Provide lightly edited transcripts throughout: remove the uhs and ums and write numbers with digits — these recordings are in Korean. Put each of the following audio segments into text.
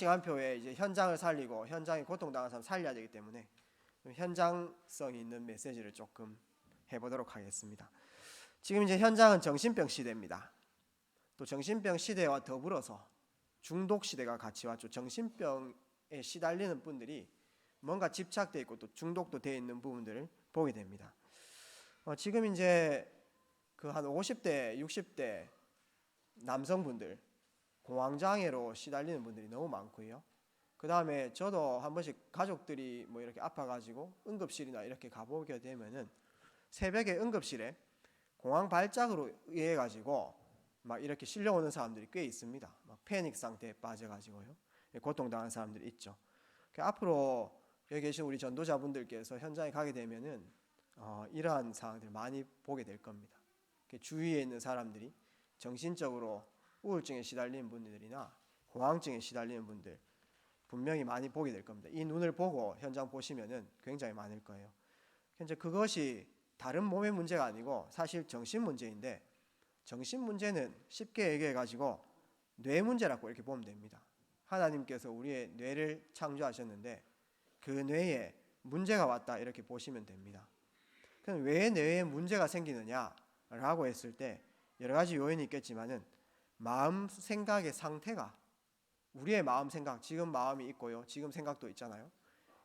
시간표에 이제 현장을 살리고 현장에 고통당한 사람 살려야 되기 때문에 현장성 있는 메시지를 조금 해보도록 하겠습니다. 지금 이제 현장은 정신병 시대입니다. 또 정신병 시대와 더불어서 중독 시대가 같이 왔죠. 정신병에 시달리는 분들이 뭔가 집착되어 있고 또 중독도 되어 있는 부분들을 보게 됩니다. 지금 이제 그 한 50대, 60대 남성분들 공황장애로 시달리는 분들이 너무 많고요. 그 다음에 저도 한 번씩 가족들이 뭐 이렇게 아파가지고 응급실이나 이렇게 가보게 되면은 새벽에 응급실에 공황 발작으로 의해 가지고 막 이렇게 실려오는 사람들이 꽤 있습니다. 막 패닉 상태에 빠져가지고요. 고통당하는 사람들이 있죠. 앞으로 여기 계신 우리 전도자분들께서 현장에 가게 되면은 이러한 상황들을 많이 보게 될 겁니다. 주위에 있는 사람들이 정신적으로 우울증에 시달리는 분들이나 공황증에 시달리는 분들 분명히 많이 보게 될 겁니다. 이 눈을 보고 현장 보시면은 굉장히 많을 거예요. 현재 그것이 다른 몸의 문제가 아니고 사실 정신 문제인데, 정신 문제는 쉽게 얘기해 가지고 뇌 문제라고 이렇게 보면 됩니다. 하나님께서 우리의 뇌를 창조하셨는데 그 뇌에 문제가 왔다 이렇게 보시면 됩니다. 그럼 왜 뇌에 문제가 생기느냐라고 했을 때 여러 가지 요인이 있겠지만은 마음 생각의 상태가, 우리의 마음 생각, 지금 마음이 있고요, 지금 생각도 있잖아요.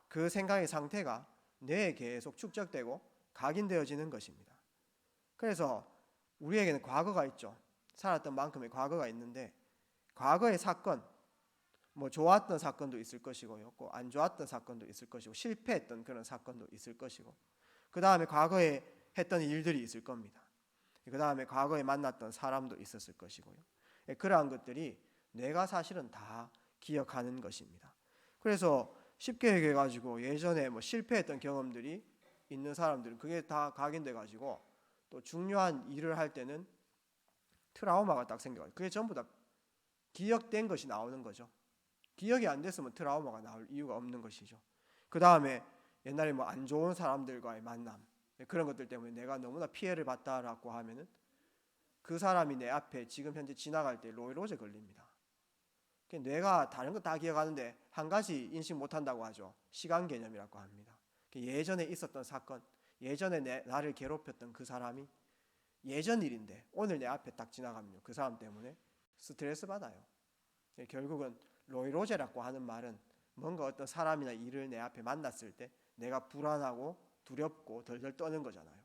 그 생각의 상태가 뇌에 계속 축적되고 각인되어지는 것입니다. 그래서 우리에게는 과거가 있죠. 살았던 만큼의 과거가 있는데 과거의 사건, 뭐 좋았던 사건도 있을 것이고요, 안 좋았던 사건도 있을 것이고 실패했던 그런 사건도 있을 것이고, 그 다음에 과거에 했던 일들이 있을 겁니다. 그 다음에 과거에 만났던 사람도 있었을 것이고요. 그러한 것들이 뇌가 사실은 다 기억하는 것입니다. 그래서 쉽게 얘기해가지고 예전에 뭐 실패했던 경험들이 있는 사람들은 그게 다 각인돼가지고 또 중요한 일을 할 때는 트라우마가 딱 생겨가지고 그게 전부 다 기억된 것이 나오는 거죠. 기억이 안 됐으면 트라우마가 나올 이유가 없는 것이죠. 그 다음에 옛날에 뭐 안 좋은 사람들과의 만남, 그런 것들 때문에 내가 너무나 피해를 봤다라고 하면은 그 사람이 내 앞에 지금 현재 지나갈 때 노이로제 걸립니다. 뇌가 다른 거 다 기억하는데 한 가지 인식 못한다고 하죠. 시간 개념이라고 합니다. 예전에 있었던 사건, 예전에 나를 괴롭혔던 그 사람이 예전 일인데 오늘 내 앞에 딱 지나가면요, 그 사람 때문에 스트레스 받아요. 결국은 노이로제라고 하는 말은 뭔가 어떤 사람이나 일을 내 앞에 만났을 때 내가 불안하고 두렵고 덜덜 떠는 거잖아요.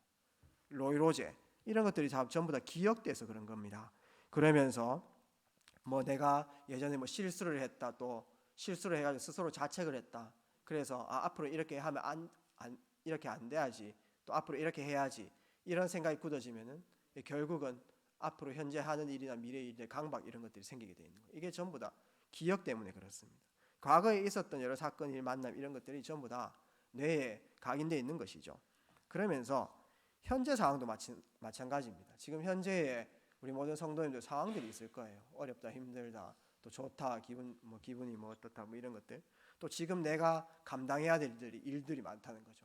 노이로제, 이런 것들이 전부 다 기억돼서 그런 겁니다. 그러면서 뭐 내가 예전에 뭐 실수를 했다, 또 실수를 해가지고 스스로 자책을 했다. 그래서 앞으로 이렇게 하면 이렇게 안 돼야지, 또 앞으로 이렇게 해야지, 이런 생각이 굳어지면은 결국은 앞으로 현재 하는 일이나 미래 일의 강박, 이런 것들이 생기게 되어 있는 거예요. 이게 전부 다 기억 때문에 그렇습니다. 과거에 있었던 여러 사건, 일, 만남, 이런 것들이 전부 다 뇌에 각인되어 있는 것이죠. 그러면서 현재 상황도 마찬가지입니다. 지금 현재의 우리 모든 성도님들 상황들이 있을 거예요. 어렵다, 힘들다, 또 좋다, 기분이 뭐 어떻다, 뭐 이런 것들. 또 지금 내가 감당해야 될 일들이 많다는 거죠.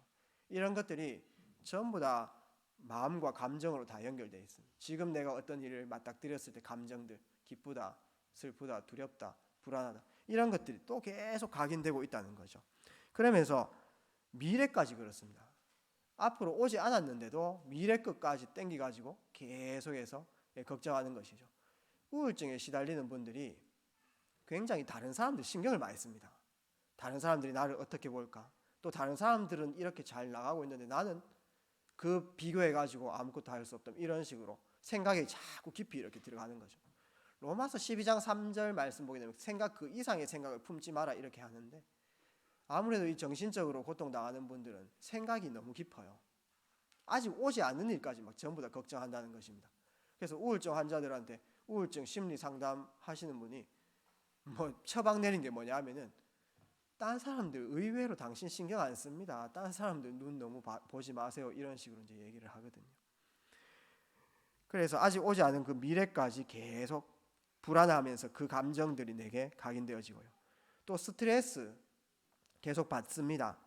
이런 것들이 전부 다 마음과 감정으로 다 연결되어 있습니다. 지금 내가 어떤 일을 맞닥뜨렸을 때 감정들, 기쁘다, 슬프다, 두렵다, 불안하다, 이런 것들이 또 계속 각인되고 있다는 거죠. 그러면서 미래까지 그렇습니다. 앞으로 오지 않았는데도 미래 것까지 땡겨가지고 계속해서 걱정하는 것이죠. 우울증에 시달리는 분들이 굉장히 다른 사람들 신경을 많이 씁니다. 다른 사람들이 나를 어떻게 볼까? 또 다른 사람들은 이렇게 잘 나가고 있는데 나는 그 비교해가지고 아무것도 할 수 없다, 이런 식으로 생각이 자꾸 깊이 이렇게 들어가는 거죠. 로마서 12장 3절 말씀 보게 되면 생각 그 이상의 생각을 품지 마라 이렇게 하는데, 아무래도 이 정신적으로 고통당하는 분들은 생각이 너무 깊어요. 아직 오지 않는 일까지 막 전부 다 걱정한다는 것입니다. 그래서 우울증 환자들한테 우울증 심리 상담 하시는 분이 뭐 처방 내린 게 뭐냐 하면은, 딴 사람들 의외로 당신 신경 안 씁니다, 딴 사람들 눈 너무 보지 마세요, 이런 식으로 이제 얘기를 하거든요. 그래서 아직 오지 않은 그 미래까지 계속 불안하면서 그 감정들이 내게 각인되어지고요. 또 스트레스 계속 받습니다.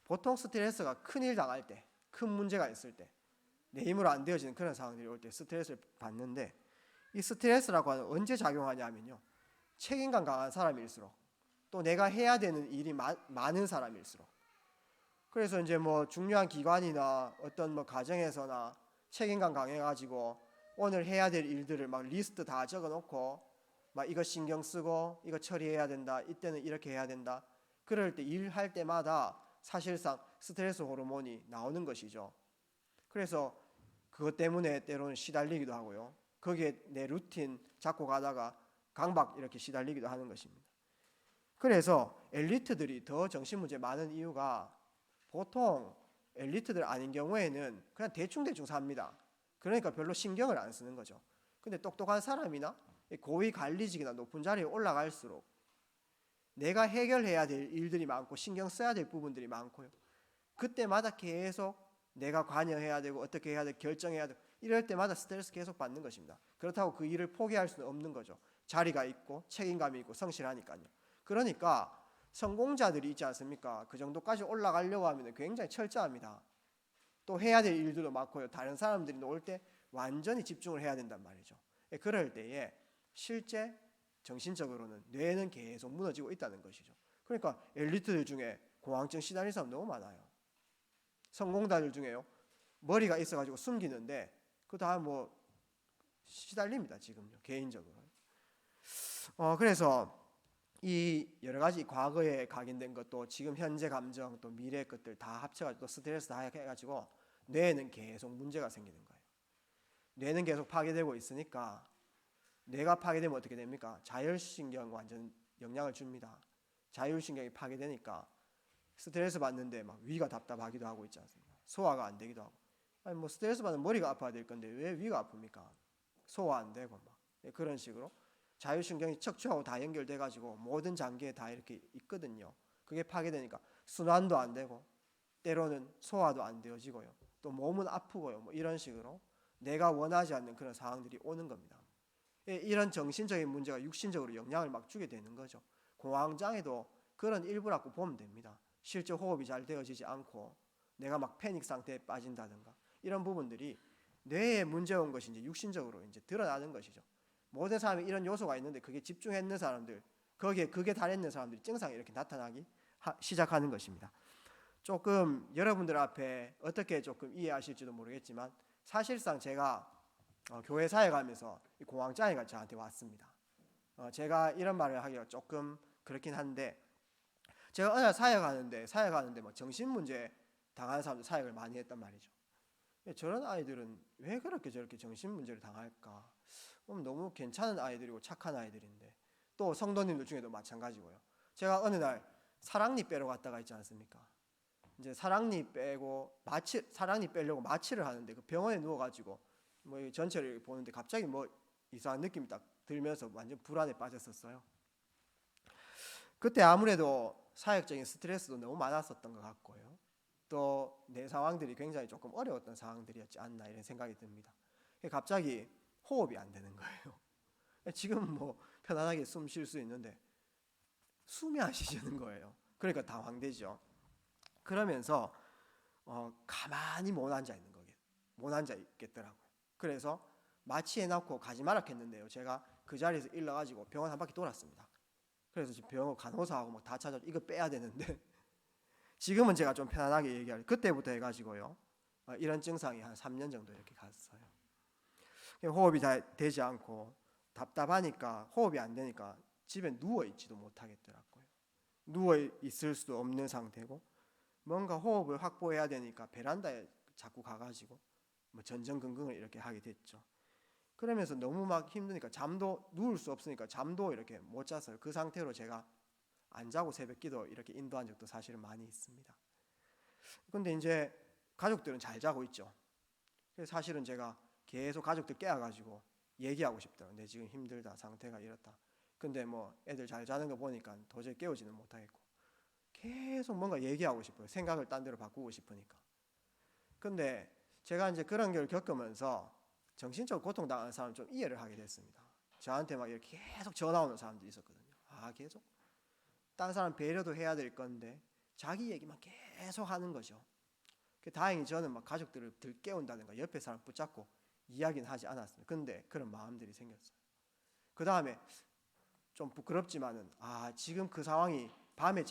보통 스트레스가 큰일 당할 때, 큰 문제가 있을 때, 내 힘으로 안 되어지는 그런 상황들이 올 때 스트레스를 받는데, 이 스트레스라고 하는 언제 작용하냐 하면요, 책임감 강한 사람일수록, 또 내가 해야 되는 일이 많은 사람일수록. 그래서 이제 뭐 중요한 기관이나 어떤 뭐 가정에서나 책임감 강해가지고 오늘 해야 될 일들을 막 리스트 다 적어놓고 막 이거 신경 쓰고 이거 처리해야 된다, 이때는 이렇게 해야 된다. 그럴 때 일할 때마다 사실상 스트레스 호르몬이 나오는 것이죠. 그래서 그것 때문에 때로는 시달리기도 하고요. 거기에 내 루틴 잡고 가다가 강박 이렇게 시달리기도 하는 것입니다. 그래서 엘리트들이 더 정신문제 많은 이유가 보통 엘리트들 아닌 경우에는 그냥 대충 삽니다. 그러니까 별로 신경을 안 쓰는 거죠. 근데 똑똑한 사람이나 고위 관리직이나 높은 자리에 올라갈수록 내가 해결해야 될 일들이 많고 신경 써야 될 부분들이 많고요. 그때마다 계속 내가 관여해야 되고 어떻게 해야 되고 결정해야 되고 이럴 때마다 스트레스 계속 받는 것입니다. 그렇다고 그 일을 포기할 수는 없는 거죠. 자리가 있고 책임감이 있고 성실하니까요. 그러니까 성공자들이 있지 않습니까? 그 정도까지 올라가려고 하면 굉장히 철저합니다. 또 해야 될 일들도 많고요. 다른 사람들이 놓을 때 완전히 집중을 해야 된단 말이죠. 그럴 때에 실제 정신적으로는 뇌는 계속 무너지고 있다는 것이죠. 그러니까 엘리트들 중에 공황증 시달리는 사람 너무 많아요. 성공자들 중에요. 머리가 있어가지고 숨기는데 그 다음 뭐 시달립니다. 지금요. 개인적으로. 그래서 이 여러 가지 과거에 각인된 것도 지금 현재 감정 또 미래 것들 다 합쳐가지고 또 스트레스 다 해가지고 뇌에는 계속 문제가 생기는 거예요. 뇌는 계속 파괴되고 있으니까 뇌가 파괴되면 어떻게 됩니까? 자율신경 완전 영향을 줍니다. 자율신경이 파괴되니까 스트레스 받는데 막 위가 답답하기도 하고 있지 않습니까? 소화가 안 되기도 하고. 아니 뭐 스트레스 받으면 머리가 아파야 될 건데 왜 위가 아픕니까? 소화 안 되고 막 그런 식으로 자율신경이 척추하고 다 연결돼 가지고 모든 장기에 다 이렇게 있거든요. 그게 파괴되니까 순환도 안 되고 때로는 소화도 안 되어지고요. 또 몸은 아프고요. 뭐 이런 식으로 내가 원하지 않는 그런 상황들이 오는 겁니다. 이런 정신적인 문제가 육신적으로 영향을 막 주게 되는 거죠. 공황장애도 그런 일부라고 보면 됩니다. 실제 호흡이 잘 되어지지 않고 내가 막 패닉 상태에 빠진다든가 이런 부분들이 뇌에 문제가 온 것이 이제 육신적으로 이제 드러나는 것이죠. 모든 사람이 이런 요소가 있는데 그게 집중했는 사람들, 거기에 그게 달했는 사람들이 증상이 이렇게 나타나기 시작하는 것입니다. 조금 여러분들 앞에 어떻게 조금 이해하실지도 모르겠지만 사실상 제가 교회 사회 가면서 공황장애가 저한테 왔습니다. 제가 이런 말을 하기가 조금 그렇긴 한데 제가 어느 날 사회 가는데 뭐 정신 문제 당하는 사람들 사역을 많이 했단 말이죠. 저런 아이들은 왜 그렇게 저렇게 정신 문제를 당할까? 너무 괜찮은 아이들이고 착한 아이들인데 또 성도님들 중에도 마찬가지고요. 제가 어느 날 사랑니 빼러 갔다가 있지 않습니까? 이제 사랑니 빼려고 마취를 하는데 그 병원에 누워가지고 뭐 전체를 보는데 갑자기 뭐 이상한 느낌이 딱 들면서 완전 불안에 빠졌었어요. 그때 아무래도 사역적인 스트레스도 너무 많았었던 것 같고요. 또 내 상황들이 굉장히 조금 어려웠던 상황들이었지 않나 이런 생각이 듭니다. 갑자기 호흡이 안 되는 거예요. 지금 뭐 편안하게 숨 쉴 수 있는데 숨이 안 쉬지는 거예요. 그러니까 당황되죠. 그러면서 가만히 못 앉아 있는 거예요. 못 앉아 있겠더라고요. 그래서 마취해놓고 가지 말라 했는데요. 제가 그 자리에서 일러가지고 병원 한 바퀴 돌았습니다. 그래서 지금 병원 간호사하고 막 다 찾아 이거 빼야 되는데 지금은 제가 좀 편안하게 얘기할 그때부터 해가지고요. 이런 증상이 한 3년 정도 이렇게 갔어요. 호흡이 잘 되지 않고 답답하니까 호흡이 안 되니까 집에 누워 있지도 못하겠더라고요. 누워 있을 수도 없는 상태고 뭔가 호흡을 확보해야 되니까 베란다에 자꾸 가가지고 뭐 전전긍긍을 이렇게 하게 됐죠. 그러면서 너무 막 힘드니까 잠도 누울 수 없으니까 잠도 이렇게 못 잤어요. 그 상태로 제가 안 자고 새벽기도 이렇게 인도한 적도 사실은 많이 있습니다. 근데 이제 가족들은 잘 자고 있죠. 그래서 사실은 제가 계속 가족들 깨워가지고 얘기하고 싶더라고요. 내 지금 힘들다, 상태가 이렇다. 근데 뭐 애들 잘 자는 거 보니까 도저히 깨우지는 못하겠고 계속 뭔가 얘기하고 싶어요. 생각을 딴 데로 바꾸고 싶으니까. 근데 제가 이제 그런 걸 겪으면서 정신적으로 고통당하는 사람 좀 이해를 하게 됐습니다. 저한테 막 이렇게 계속 전화 오는 사람들이 있었거든요. 계속 다른 사람 배려도 해야 될 건데 자기 얘기만 계속 하는 거죠. 다행히 저는 막 가족들을 들 깨운다든가 옆에 사람 붙잡고 이야기는 하지 않았습니다. 근데 그런 마음들이 생겼어요. 그 다음에 좀 부끄럽지만은 지금 그 상황이 밤이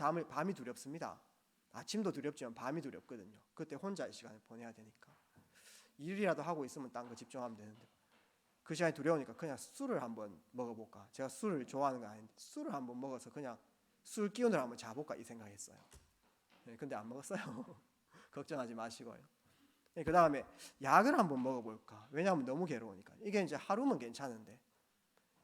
두렵습니다. 아침도 두렵지만 밤이 두렵거든요. 그때 혼자의 시간을 보내야 되니까 일이라도 하고 있으면 딴 거 집중하면 되는데 그 시간이 두려우니까 그냥 술을 한번 먹어볼까. 제가 술을 좋아하는 건 아닌데 술을 한번 먹어서 그냥 술 기운을 한번 잡아볼까 이 생각했어요. 근데 안 먹었어요. 걱정하지 마시고요. 그 다음에 약을 한번 먹어볼까. 왜냐하면 너무 괴로우니까. 이게 이제 하루면 괜찮은데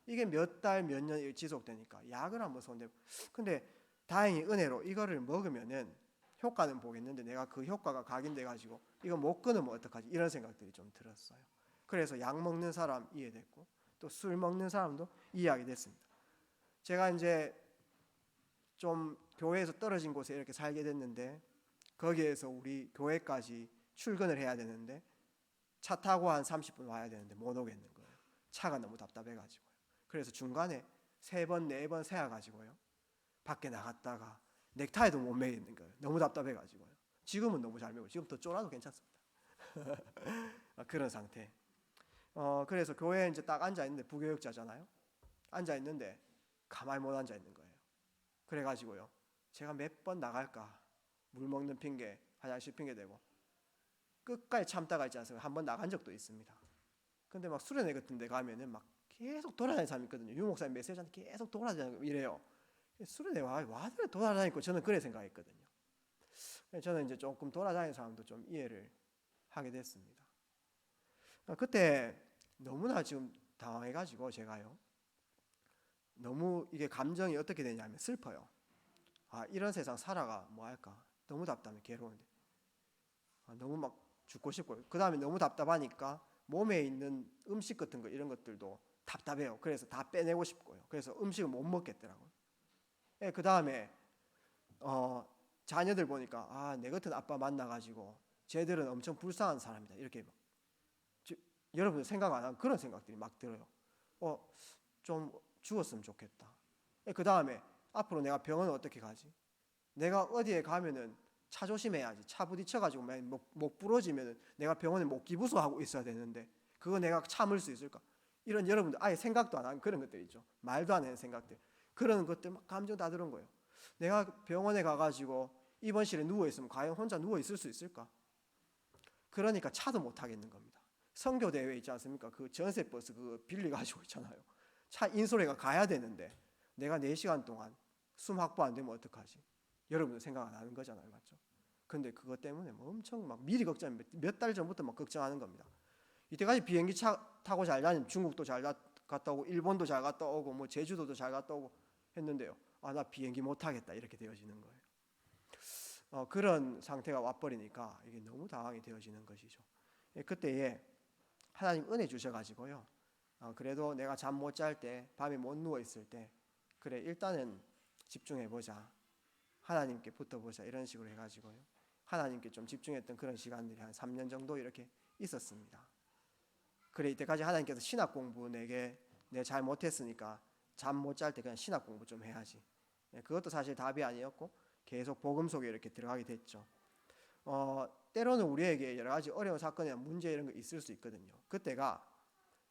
이게 몇 달, 몇 년 지속되니까 약을 한번 손대. 근데 다행히 은혜로 이거를 먹으면은 효과는 보겠는데 내가 그 효과가 각인돼 가지고 이거 못 끊으면 어떡하지 이런 생각들이 좀 들었어요. 그래서 약 먹는 사람 이해됐고 또 술 먹는 사람도 이해하게 됐습니다. 제가 이제 좀 교회에서 떨어진 곳에 이렇게 살게 됐는데 거기에서 우리 교회까지 출근을 해야 되는데 차 타고 한 30분 와야 되는데 못 오겠는 거예요. 차가 너무 답답해가지고요. 그래서 중간에 3번, 4번 세워가지고요. 밖에 나갔다가 넥타이도 못 매이는 거예요. 너무 답답해가지고요. 지금은 너무 잘 매고 지금 더 쫄아도 괜찮습니다. 그런 상태. 그래서 교회에 이제 딱 앉아 있는데 부교육자잖아요. 앉아 있는데 가만히 못 앉아 있는 거예요. 그래가지고요. 제가 몇 번 나갈까 물 먹는 핑계, 화장실 핑계 대고 끝까지 참다가 있지 않습니까? 한번 나간 적도 있습니다. 근데 막 수련회 같은 데 가면은 막 계속 돌아다니는 사람이 있거든요. 유 목사님 메시지한테 계속 돌아다니고 이래요. 수련회 와들 돌아다니고 저는 그래 생각했거든요. 저는 이제 조금 돌아다니는 사람도 좀 이해를 하게 됐습니다. 그때 너무나 지금 당황해가지고 제가요. 너무 이게 감정이 어떻게 되냐면 슬퍼요. 이런 세상 살아가 뭐 할까? 너무 답답해 괴로운데. 너무 막 죽고 싶고요. 그 다음에 너무 답답하니까 몸에 있는 음식 같은 거 이런 것들도 답답해요. 그래서 다 빼내고 싶고요. 그래서 음식을 못 먹겠더라고요. 그 다음에 자녀들 보니까 내 같은 아빠 만나가지고 쟤들은 엄청 불쌍한 사람이다. 이렇게 막 여러분 생각 안 하는 그런 생각들이 막 들어요. 좀 죽었으면 좋겠다. 그 다음에 앞으로 내가 병원을 어떻게 가지? 내가 어디에 가면은 차 조심해야지. 차 부딪혀가지고 목 부러지면은 내가 병원에 목 기부소하고 있어야 되는데 그거 내가 참을 수 있을까? 이런 여러분들 아예 생각도 안 하는 그런 것들 있죠. 말도 안 하는 생각들. 그런 것들 막 감정 다 들은 거예요. 내가 병원에 가가지고 입원실에 누워 있으면 과연 혼자 누워 있을 수 있을까? 그러니까 차도 못 타겠는 겁니다. 선교 대회 있지 않습니까? 그 전세 버스 그거 빌리 가지고 있잖아요. 차 인솔회가 가야 되는데 내가 4시간 동안 숨 확보 안 되면 어떡하지? 여러분들 생각 안 하는 거잖아요, 맞죠? 근데 그것 때문에 뭐 엄청 막 미리 걱정, 몇 달 전부터 막 걱정하는 겁니다. 이때까지 비행기 타고 잘 다니면 중국도 잘 갔다 오고 일본도 잘 갔다 오고 뭐 제주도도 잘 갔다 오고 했는데요. 나 비행기 못 타겠다 이렇게 되어지는 거예요. 그런 상태가 와버리니까 이게 너무 당황이 되어지는 것이죠. 그때에 하나님 은혜 주셔가지고요. 그래도 내가 잠 못 잘 때, 밤에 못 누워 있을 때, 그래 일단은 집중해 보자. 하나님께 붙어보자 이런 식으로 해가지고요. 하나님께 좀 집중했던 그런 시간들이 한 3년 정도 이렇게 있었습니다. 그래 이때까지 하나님께서 신학 공부 내가 잘 못했으니까 잠 못 잘 때 그냥 신학 공부 좀 해야지. 그것도 사실 답이 아니었고 계속 복음 속에 이렇게 들어가게 됐죠. 때로는 우리에게 여러 가지 어려운 사건이나 문제 이런 거 있을 수 있거든요. 그때가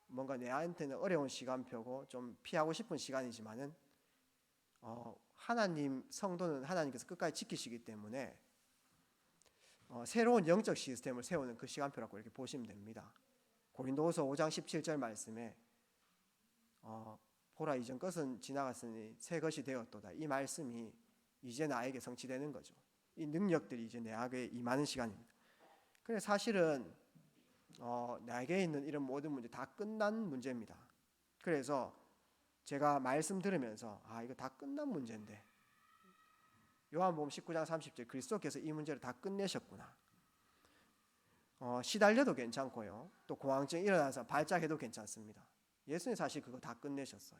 뭔가 내한테는 어려운 시간표고 좀 피하고 싶은 시간이지만은 하나님 성도는 하나님께서 끝까지 지키시기 때문에 새로운 영적 시스템을 세우는 그 시간표라고 이렇게 보시면 됩니다. 고린도후서 5장 17절 말씀에 보라 이전 것은 지나갔으니 새 것이 되었도다. 이 말씀이 이제 나에게 성취되는 거죠. 이 능력들이 이제 내게 임하는 시간입니다. 그래 사실은 나에게 있는 이런 모든 문제 다 끝난 문제입니다. 그래서 제가 말씀 들으면서 이거 다 끝난 문제인데 요한복음 19장 30절 그리스도께서 이 문제를 다 끝내셨구나. 시달려도 괜찮고요. 또 공황증이 일어나서 발작해도 괜찮습니다. 예수님 사실 그거 다 끝내셨어요.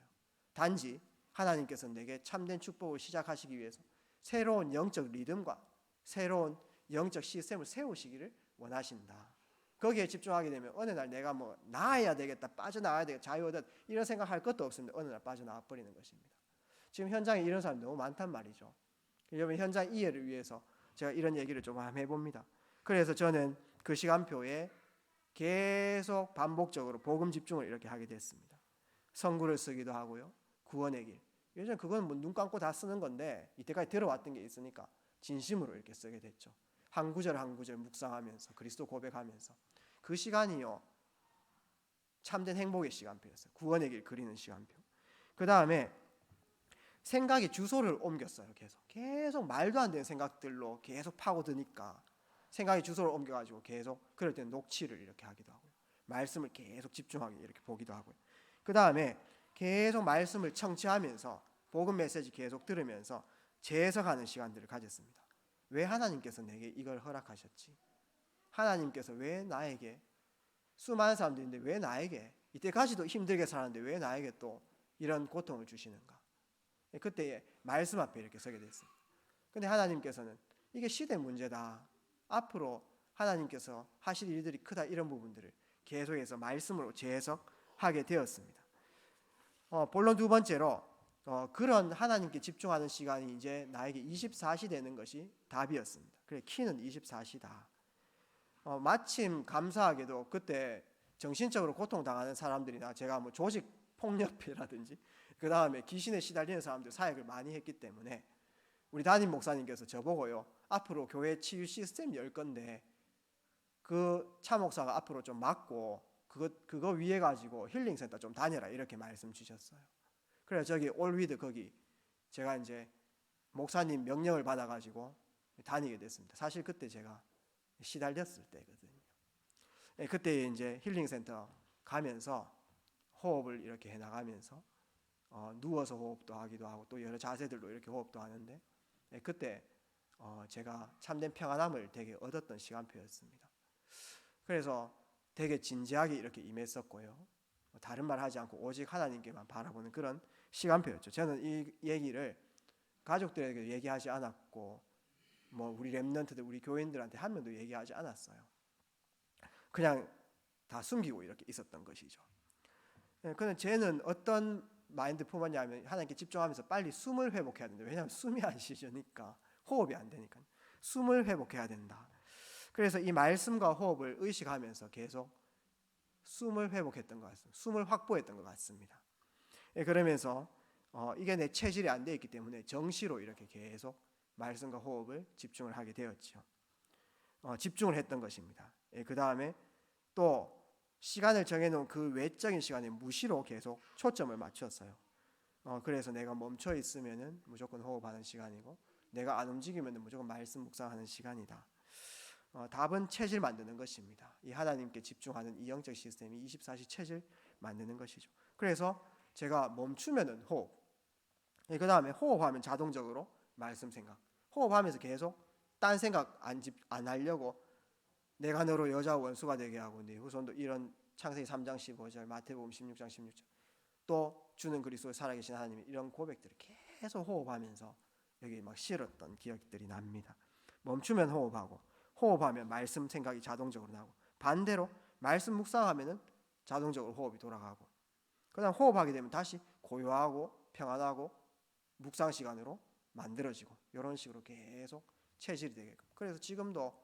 단지 하나님께서 내게 참된 축복을 시작하시기 위해서 새로운 영적 리듬과 새로운 영적 시스템을 세우시기를 원하신다. 거기에 집중하게 되면 어느 날 내가 뭐 나아야 되겠다, 빠져나와야 되겠다, 자유하다 이런 생각할 것도 없습니다. 어느 날 빠져나와 버리는 것입니다. 지금 현장에 이런 사람이 너무 많단 말이죠. 여러분 현장 이해를 위해서 제가 이런 얘기를 좀 해봅니다. 그래서 저는 그 시간표에 계속 반복적으로 복음 집중을 이렇게 하게 됐습니다. 선구를 쓰기도 하고요. 구원의 길. 예전에 그건 뭐 눈 감고 다 쓰는 건데 이때까지 들어왔던 게 있으니까 진심으로 이렇게 쓰게 됐죠. 한 구절 한 구절 묵상하면서 그리스도 고백하면서 그 시간이요 참된 행복의 시간표였어요. 구원의 길 그리는 시간표. 그 다음에 생각의 주소를 옮겼어요. 계속 말도 안 되는 생각들로 계속 파고드니까 생각의 주소를 옮겨가지고 계속 그럴 때는 녹취를 이렇게 하기도 하고요. 말씀을 계속 집중하게 이렇게 보기도 하고요. 그 다음에 계속 말씀을 청취하면서 복음 메시지 계속 들으면서 재해석하는 시간들을 가졌습니다. 왜 하나님께서 내게 이걸 허락하셨지? 하나님께서 왜 나에게 수많은 사람들인데 왜 나에게 이때까지도 힘들게 살았는데 왜 나에게 또 이런 고통을 주시는가? 그때 말씀 앞에 이렇게 서게 됐어요. 근데 하나님께서는 이게 시대 문제다. 앞으로 하나님께서 하실 일들이 크다 이런 부분들을 계속해서 말씀으로 재해석하게 되었습니다. 본론 두 번째로 그런 하나님께 집중하는 시간이 이제 나에게 24시 되는 것이 답이었습니다. 그래 키는 24시다. 마침 감사하게도 그때 정신적으로 고통당하는 사람들이나 제가 뭐 조직 폭력배라든지 그 다음에 귀신에 시달리는 사람들 사역을 많이 했기 때문에 우리 담임 목사님께서 저보고요 앞으로 교회 치유 시스템 열 건데 그 차목사가 앞으로 좀 맡고 그거 위에 가지고 힐링센터 좀 다녀라 이렇게 말씀 주셨어요. 그래서 저기 올위드 거기 제가 이제 목사님 명령을 받아가지고 다니게 됐습니다. 사실 그때 제가 시달렸을 때거든요. 그때 이제 힐링센터 가면서 호흡을 이렇게 해나가면서 누워서 호흡도 하기도 하고 또 여러 자세들로 이렇게 호흡도 하는데 그때 제가 참된 평안함을 되게 얻었던 시간표였습니다. 그래서 되게 진지하게 이렇게 임했었고요. 다른 말 하지 않고 오직 하나님께만 바라보는 그런 시간표였죠. 저는 이 얘기를 가족들에게 얘기하지 않았고 뭐 우리 렘넌트들 우리 교인들한테 한 명도 얘기하지 않았어요. 그냥 다 숨기고 이렇게 있었던 것이죠. 그런데 쟤는 어떤 마인드 품었냐면 하나님께 집중하면서 빨리 숨을 회복해야 된다. 왜냐하면 숨이 안 쉬지니까 호흡이 안 되니까 숨을 회복해야 된다. 그래서 이 말씀과 호흡을 의식하면서 계속 숨을 회복했던 것 같습니다. 숨을 확보했던 것 같습니다. 그러면서 이게 내 체질이 안 돼 있기 때문에 정시로 이렇게 계속 말씀과 호흡을 집중을 하게 되었죠. 집중을 했던 것입니다. 그 다음에 또 시간을 정해놓은 그 외적인 시간에 무시로 계속 초점을 맞췄어요. 그래서 내가 멈춰 있으면은 무조건 호흡하는 시간이고 내가 안 움직이면은 무조건 말씀 묵상하는 시간이다. 답은 체질 만드는 것입니다. 이 하나님께 집중하는 이 영적 시스템이 24시 체질 만드는 것이죠. 그래서 제가 멈추면은 호흡. 그 다음에 호흡하면 자동적으로 말씀 생각. 호흡하면서 계속 딴 생각 안 하려고 내가 너로 여자 원수가 되게 하고 네 후손도 이런 창세기 3장 15절 마태복음 16장 16절 또 주는 그리스도의 살아계신 하나님 이런 고백들을 계속 호흡하면서 여기 막 실었던 기억들이 납니다. 멈추면 호흡하고 호흡하면 말씀 생각이 자동적으로 나고 반대로 말씀 묵상하면은 자동적으로 호흡이 돌아가고 그다음 호흡하게 되면 다시 고요하고 평안하고 묵상 시간으로 만들어지고 이런 식으로 계속 체질이 되게끔. 그래서 지금도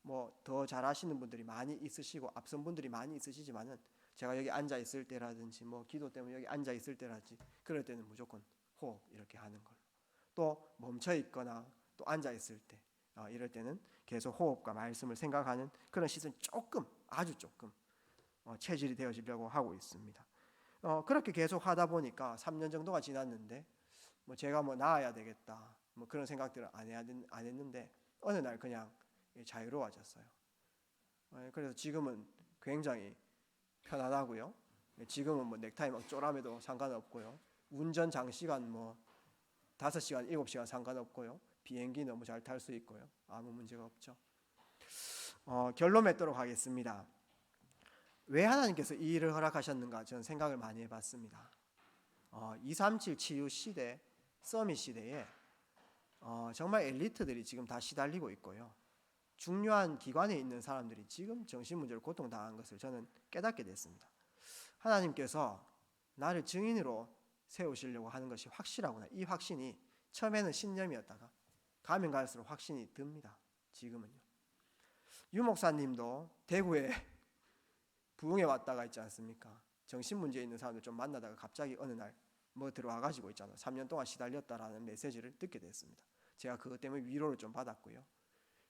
뭐 더 잘하시는 분들이 많이 있으시고 앞선 분들이 많이 있으시지만은 제가 여기 앉아 있을 때라든지 뭐 기도 때문에 여기 앉아 있을 때라든지 그럴 때는 무조건 호흡 이렇게 하는 걸로. 또 멈춰 있거나 또 앉아 있을 때 이럴 때는 계속 호흡과 말씀을 생각하는 그런 시선 조금 아주 조금 체질이 되어지려고 하고 있습니다. 그렇게 계속 하다 보니까 3년 정도가 지났는데 뭐 제가 뭐 나아야 되겠다 뭐 그런 생각들을 안 했는데 어느 날 그냥 자유로워졌어요. 그래서 지금은 굉장히 편안하고요. 지금은 뭐 넥타이 막 쪼라매도 상관없고요. 운전 장시간 뭐 5시간, 7시간 상관없고요. 비행기 너무 잘 탈 수 있고요. 아무 문제가 없죠. 결론 맺도록 하겠습니다. 왜 하나님께서 이 일을 허락하셨는가 저는 생각을 많이 해봤습니다. 237 치유 시대, 서밋 시대에 정말 엘리트들이 지금 다 시달리고 있고요. 중요한 기관에 있는 사람들이 지금 정신문제로 고통당한 것을 저는 깨닫게 됐습니다. 하나님께서 나를 증인으로 세우시려고 하는 것이 확실하구나. 이 확신이 처음에는 신념이었다가 가면 갈수록 확신이 듭니다. 지금은요. 유 목사님도 대구에 부흥에 왔다가 있지 않습니까? 정신문제에 있는 사람들 좀 만나다가 갑자기 어느 날 뭐 들어와 가지고 있잖아요. 3년 동안 시달렸다라는 메시지를 듣게 됐습니다. 제가 그것 때문에 위로를 좀 받았고요.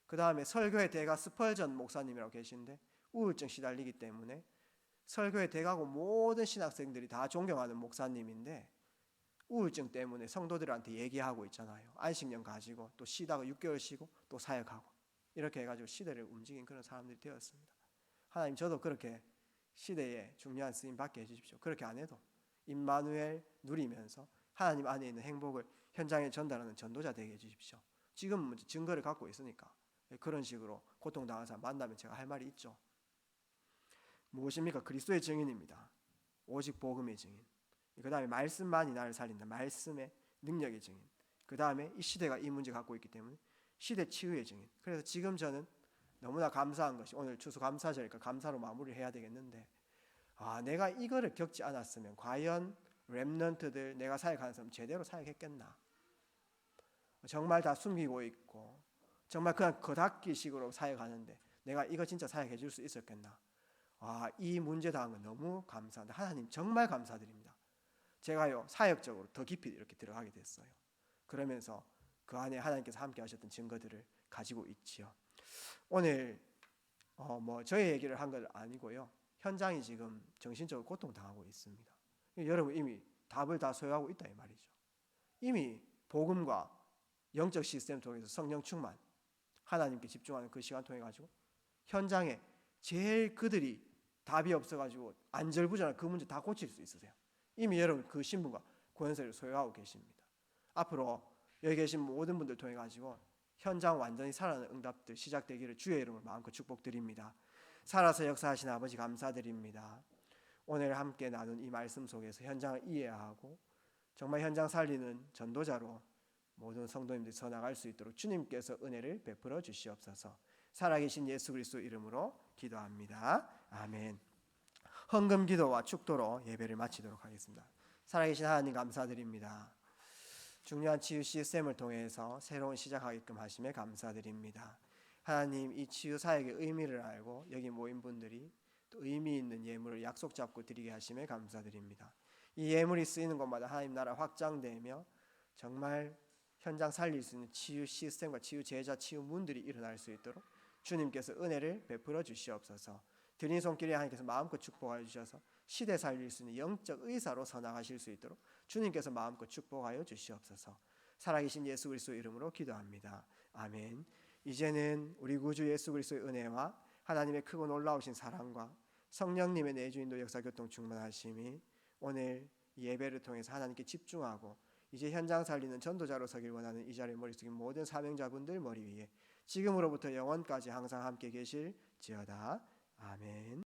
그 다음에 설교의 대가 스펄전 목사님이라고 계신데 우울증 시달리기 때문에 설교의 대가고 모든 신학생들이 다 존경하는 목사님인데 우울증 때문에 성도들한테 얘기하고 있잖아요. 안식년 가지고 또 쉬다가 6개월 쉬고 또 사역하고 이렇게 해가지고 시대를 움직인 그런 사람들이 되었습니다. 하나님 저도 그렇게 시대에 중요한 쓰임 받게 해주십시오. 그렇게 안 해도 임마누엘 누리면서 하나님 안에 있는 행복을 현장에 전달하는 전도자 되게 해주십시오. 지금 증거를 갖고 있으니까 그런 식으로 고통당한 사람 만나면 제가 할 말이 있죠. 무엇입니까? 그리스도의 증인입니다. 오직 복음의 증인. 그 다음에 말씀만이 나를 살린다. 말씀의 능력의 증인. 그 다음에 이 시대가 이 문제 갖고 있기 때문에 시대 치유의 증인. 그래서 지금 저는 너무나 감사한 것이 오늘 추수감사절이니까 감사로 마무리를 해야 되겠는데 내가 이거를 겪지 않았으면 과연 렘넌트들 내가 사역하는 사람 제대로 사역했겠나. 정말 다 숨기고 있고 정말 그냥 거닫기식으로 사역하는데 내가 이거 진짜 사역해 줄 수 있었겠나. 이 문제 당한 건 너무 감사한데 하나님 정말 감사드립니다. 제가요 사역적으로 더 깊이 이렇게 들어가게 됐어요. 그러면서 그 안에 하나님께서 함께 하셨던 증거들을 가지고 있지요. 오늘 저의 얘기를 한 건 아니고요. 현장이 지금 정신적으로 고통당하고 있습니다. 여러분 이미 답을 다 소유하고 있다 이 말이죠. 이미 복음과 영적 시스템 통해서 성령 충만, 하나님께 집중하는 그 시간 통해 가지고 현장에 제일 그들이 답이 없어가지고 안절부절한 그 문제 다 고칠 수 있으세요. 이미 여러분 그 신분과 권세를 소유하고 계십니다. 앞으로 여기 계신 모든 분들 통해 가지고 현장 완전히 살아나는 응답들 시작되기를 주의 이름으로 마음껏 축복드립니다. 살아서 역사하신 아버지 감사드립니다. 오늘 함께 나눈 이 말씀 속에서 현장을 이해하고 정말 현장 살리는 전도자로 모든 성도님들이 서 나갈 수 있도록 주님께서 은혜를 베풀어 주시옵소서. 살아계신 예수 그리스도 이름으로 기도합니다. 아멘. 헌금 기도와 축도로 예배를 마치도록 하겠습니다. 살아계신 하나님 감사드립니다. 중요한 치유 시스템을 통해서 새로운 시작하게끔 하심에 감사드립니다. 하나님 이 치유 사역의 의미를 알고 여기 모인 분들이 또 의미 있는 예물을 약속 잡고 드리게 하심에 감사드립니다. 이 예물이 쓰이는 곳마다 하나님 나라 확장되며 정말 현장 살릴 수 있는 치유 시스템과 치유 제자, 치유 문들이 일어날 수 있도록 주님께서 은혜를 베풀어 주시옵소서. 드린 손길에 하나님께서 마음껏 축복하여 주셔서 시대 살릴 수 있는 영적 의사로 서나가실 수 있도록 주님께서 마음껏 축복하여 주시옵소서. 살아계신 예수 그리스도 이름으로 기도합니다. 아멘. 이제는 우리 구주 예수 그리스도의 은혜와 하나님의 크고 놀라우신 사랑과 성령님의 내주인도 역사교통 충만하심이 오늘 예배를 통해서 하나님께 집중하고 이제 현장 살리는 전도자로 서길 원하는 이 자리에 머리 숙인 모든 사명자분들 머리 위에 지금으로부터 영원까지 항상 함께 계실지어다. 아멘.